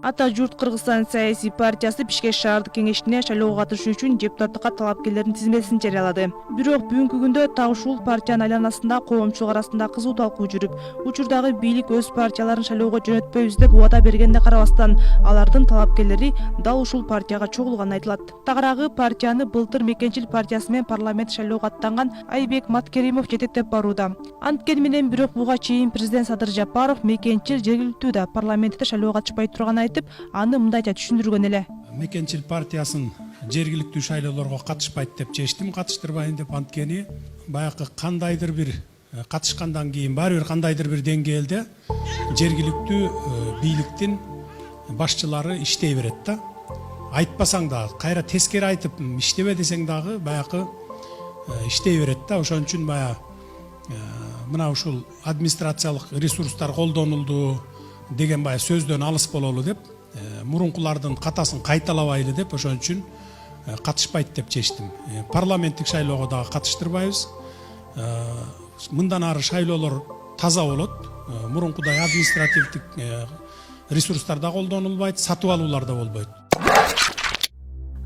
Ата журт Кыргызстан саясий партиясы Бишкек шаардык кеңешине шайлоого катышуу үчүн депутаттыкка талапкерлердин тизмесин жарыялады. Бирок бүгүнкү күндө так ушул партиянын айланасында коомчулук арасында кызуу талкуу жүрүп, учурдагы бийлик өз партияларын шайлоого жөнөтпөйбүз деп убада бергенине карабастан, алардын талапкерлери дал ушул партияга чогулганы айтылат. Тагыраагы партияны былтыр Мекенчил партиясы менен парламент шайлоого аттанган Айбек Маткеримов жетектеп барууда. Анткени менен бирок буга чейин президент Садыр Жапаров Мекенчил жергиликтүү да парламентте шайлоого катышпай турганын айтып, аны мындайча түшүндүргөн эле. Мекенчил партиясын жергиликтүү шайлоолорго катышпайт деп чечтим, катыштырбайын деп. Анткени баягы кандайдыр бир катышкандан кийин баары бир кандайдыр бир деңгээлде жергиликтүү бийликтин башчылары иштей берет да. Айтпасаң дагы, кайра тескери айтып иштебе десең дагы баягы иштей берет да. Ошон үчүн мына ушул администрациялык ресурстар колдонулду деген сөздөн алыс бололу деп, мурункулардын катасын кайталабайлы деп, ошон үчүн катышпайт деп чечтим. Парламенттик шайлоого дагы катыштырбайбыз. Мындан ары шайлоолор таза болот. Мурункудай административдик ресурстар да колдонулбайт, сатып алуулар да болбойт.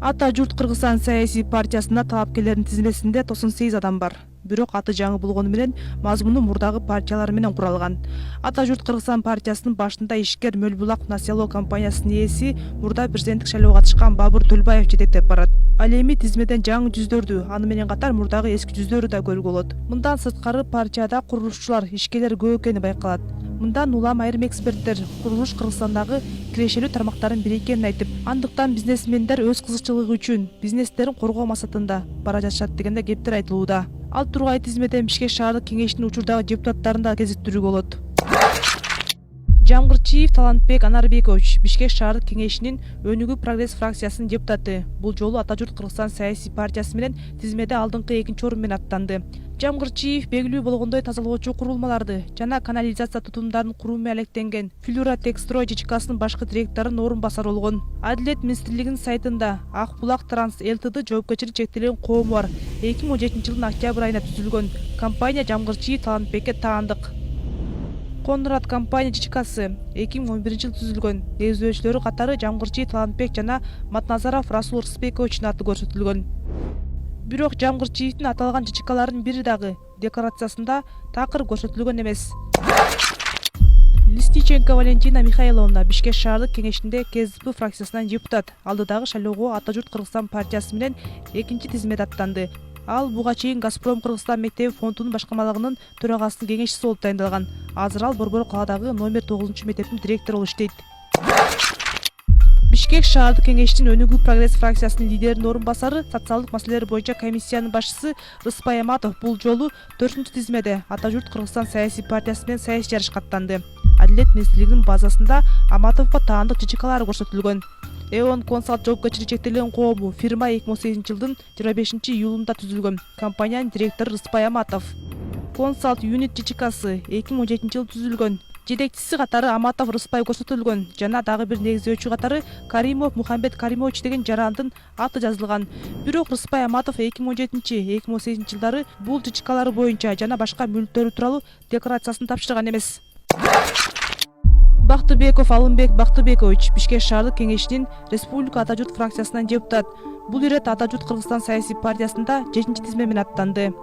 Ата журт Кыргызстан саясий партиясында талапкерлердин тизмесинде 98 адам бар. Бирок аты жаңы болгону менен мазмуну мурдагы партиялар менен куралган. Ата журт Кыргызстан партиясынын башында ишкер Мөлбулак Насело компаниясынын ээси мурда президенттик шайлоого катышкан Бабыр Төлбаев жетектеп барат. Ал эми тизмеден жаңы жүздөрдү, аны менен катар мурдагы эски жүздөрү да көрүүгө болот. Мындан сырткары партияда курулушчулар, ишкерлер көп экени байкалат. Мындан улам айрым эксперттер курулуш Кыргызстандагы кирешелүү тармактардын бири экенин айтып, андыктан бизнесмендер өз кызыкчылыгы үчүн бизнестерин коргоо максатында бара жатышат дегенде кептер айтылууда. Ал тургай тизмеден Бишкек шаардык кеңешинин учурдагы депутаттарын да кезиктирүүгө болот. Жамгырчиев Талантбек Анарбекович, Бишкек шаардык кеңешинин Өнүгүү прогресс фракциясынын депутаты. Бул жолу Ата журт Кыргызстан саясий партиясы менен тизмеде алдыңкы экинчи орун менен аттанды. Жамгырчиев белгилүү болгондой тазалоочу курулмаларды жана канализация тутумдарын куруу менен алектенген Филюратекстрой ЖЧКсынын башкы директорунун орун басары болгон. Адилет министрлигинин сайтында Ак Булак Транс ЛТД жоопкерчилиги чектелген коому бар 2017-жылдын октябрь айында түзүлгөн компания Жамгырчиев Талантбекке таандык. Конрад компания ЖЧКсы 2011-жылы түзүлгөн. Негиздөөчүлөрү катары Жамгырчиев Талантбек жана Матназаров Расул Рысбековичтин аты көрсөтүлгөн. Бирок Жамгырчиевдин аталган ЖЧКлардын бири дагы декларациясында такыр көрсөтүлгөн эмес. Листиченко Валентина Михайловна Бишкек шаардык кеңешинде КСДП фракциясынан депутат. Алдыдагы шайлоого Ата журт Кыргызстан партиясы менен экинчи тизмеде аттанды. Ал буга чейин Газпром Кыргызстан мектеби фондунун башкармалыгынын төрагасынын кеңешчиси болуп дайындалган. Азыр ал Борбор калаадагы номер 9 мектептин директору болуп иштейт. Бишкек шаардык кеңешинин Өнүгүү прогресс фракциясынын лидеринин орун басары, социалдык маселелер боюнча комиссиянын башчысы Рыспай Аматов бул жолу 4-тизмеде Ата журт Кыргызстан саясий партиясы менен саясий жарышка аттанды. Адилет министрлигинин базасында Аматовго таандык ЖЧКлары көрсөтүлгөн. Эон консалт жоопкерчилиги чектелген коому фирма 2008-жылдын 25-июлунда түзүлгөн. Компаниянын директору Рыспай Аматов. Консалт Юнит ЖЧКсы 2017-жылы түзүлгөн. Жетекчиси катары Аматов Рыспай көрсөтүлгөн жана дагы бир негиздөөчү катары Каримов Мухамбет Каримович деген жарандын аты жазылган. Бирок Рыспай Аматов 2017-2018 жылдары бул ЖЧКлары боюнча жана башка мүлктөрү тууралуу декларациясын тапшырган эмес. Бактыбеков Алымбек Бактыбекович Бишкек шаардык кеңешинин Республика Ата журт фракциясынан депутат. Бул ирет Ата журт Кыргызстан саясий партиясында 7-чи тизме менен аттанды.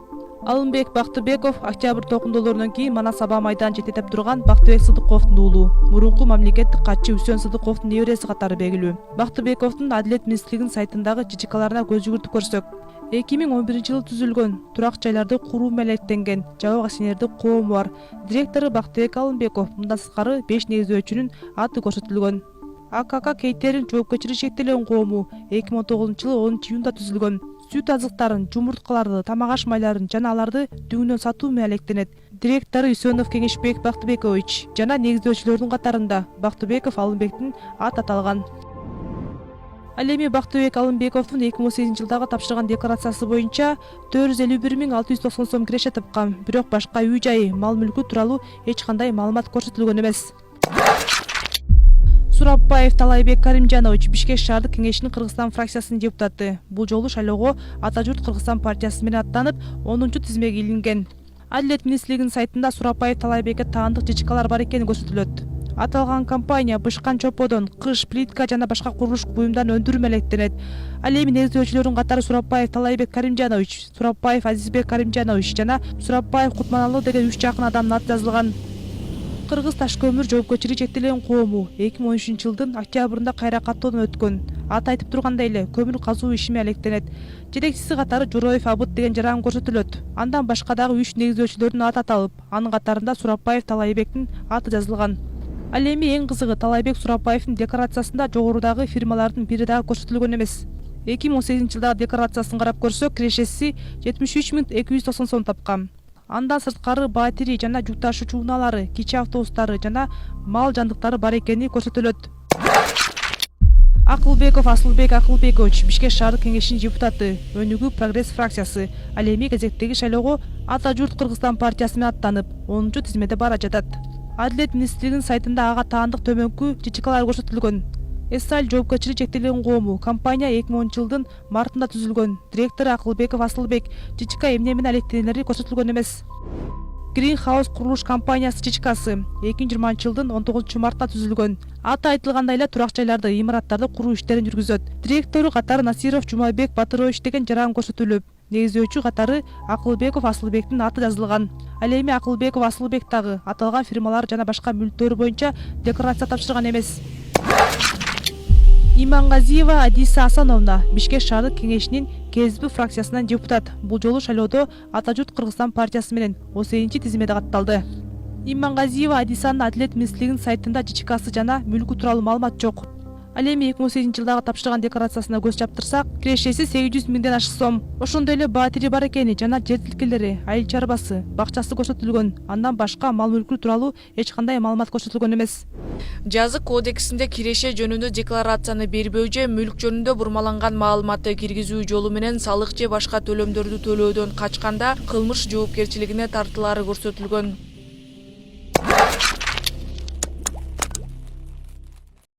Алымбек Бактыбеков октябрь токундолорунан кийин Манас аба майдан жетектеп турган Бактыбек Сыдыковдун уулу. Мурунку мамлекеттик катчы Үсөн Сыдыковдун небереси катары белгилүү. Бактыбековдун Адилет министрлигинин сайтындагы ЖЧКларына көз жүгүртүп көрсөк, 2011-жылы түзүлгөн, турак жайларды куруу менен алектенген жабык акционердик коому бар. Директору Бактыбек Алымбеков, мындан сырткары 5 негиздөөчүнүн аты көрсөтүлгөн. АКК Кейтерин жоопкерчилиги чектелген коому 2019-жылы 10-июнда түзүлгөн. Сүт азыктарын, жумурткаларды, тамак аш майларын жана аларды дүңүнөн сатуу менен алектенет. Директору Үсөнов Кеңешбек Бактыбекович жана негиздөөчүлөрдүн катарында Бактыбеков Алымбектин аты аталган. Ал эми Бактыбек Алымбековдун 2018-жылдагы тапшырган декларациясы боюнча 451.690 сом киреше тапкан, бирок башка үй жайы, мал мүлкү тууралуу эч кандай маалымат көрсөтүлгөн эмес. Сурапбаев Талайбек Каримжанович Бишкек шаардык кеңешинин Кыргызстан фракциясынын депутаты. Бул жолу шайлоого Ата журт Кыргызстан партиясы менен аттанып, 10-тизмеге илинген. Адилет министрлигинин сайтында Сурапбаев Талайбекке таандык ЖЧКлар бар экени көрсөтүлөт. Аталган компания бышкан чоподон, кыш, плитка жана башка курулуш буюмдарын өндүрүп электенет. Ал эми негиздөөчүлөрдүн катары Сурапбаев Талайбек Каримжанович, Сурапбаев Азизбек Каримжанович жана Сурапбаев Кутманалы деген 3 жакын адамдын аты жазылган. Кыргыз таш көмүр жоопкерчилиги чектелген коому 2013-жылдын октябрында кайра каттоодон өткөн. Аты айтып тургандай эле көмүр казуу ишине алектенет. Жетекчиси катары Жороев Абыт деген жаран көрсөтүлөт. Андан башка дагы 3 негиздөөчүлөрдүн аты аталып, анын катарында Сурапбаев Талайбектин аты жазылган. Ал эми эң кызыгы Талайбек Сурапбаевдин декларациясында жогорудагы фирмалардын бири дагы көрсөтүлгөн эмес. 2018-жылдагы декларациясын карап көрсөк, кирешеси 73.290 сом тапкан. Андан сырткары батири жана жүк ташуучу унаалары, кичи автобустары жана мал жандыктары бар экени көрсөтүлөт. Акылбеков Асылбек Акылбекович, Бишкек шаардык кеңешинин депутаты, өнүгүү прогресс фракциясы. Ал эми кезектеги шайлоого Ата журт Кыргызстан партиясы менен аттанып, 10-чу тизмеде бара жатат. Адилет министрлигинин сайтында ага таандык төмөнкү жичикалар көрсөтүлгөн. Эсал жоопкерчилиги чектелген коому компания 2010-жылдын мартында түзүлгөн. Директору Акылбеков Асылбек жичика эмне менен алектенелери көрсөтүлгөн эмес. Green House курулуш компаниясы жичикасы 2020-жылдын 19-мартта түзүлгөн. Аты айтылгандай эле турак жайларды, имараттарды куруу иштерин жүргүзөт. Директору катары Насиров Жумабек Батырович деген жаран көрсөтүлүп, негиздөөчү катары Акылбеков Асылбектин аты жазылган. Ал эми Акылбеков Асылбек дагы аталган фирмалар жана башка мүлктөрү боюнча декларация тапшырган эмес. Имангазиева Адиса Асановна, Бишкек шаардык кеңешинин КСБ фракциясынан депутат. Бул жолу шайлоодо Ата журт Кыргызстан партиясы менен 30 тизмеде катталды. Имангазиева Адисанын Адилет министрлигинин сайтында жичикасы жана мүлкү тууралуу маалымат жок. Ал эми 2008-жылдагы тапшырган декларациясына көз чаптырсак, кирешеси 800 миңден ашык сом. Ошондой эле батири бар экени жана жер тилкелери, айыл чарбасы, бакчасы көрсөтүлгөн. Андан башка мал мүлкү тууралуу эч кандай маалымат көрсөтүлгөн эмес. Жазык кодексинде киреше жөнүндө декларацияны бербөө же мүлк жөнүндө бурмаланган маалыматты киргизүү жолу менен салык же башка төлөмдөрдү төлөөдөн качканда кылмыш жоопкерчилигине тартылаары көрсөтүлгөн.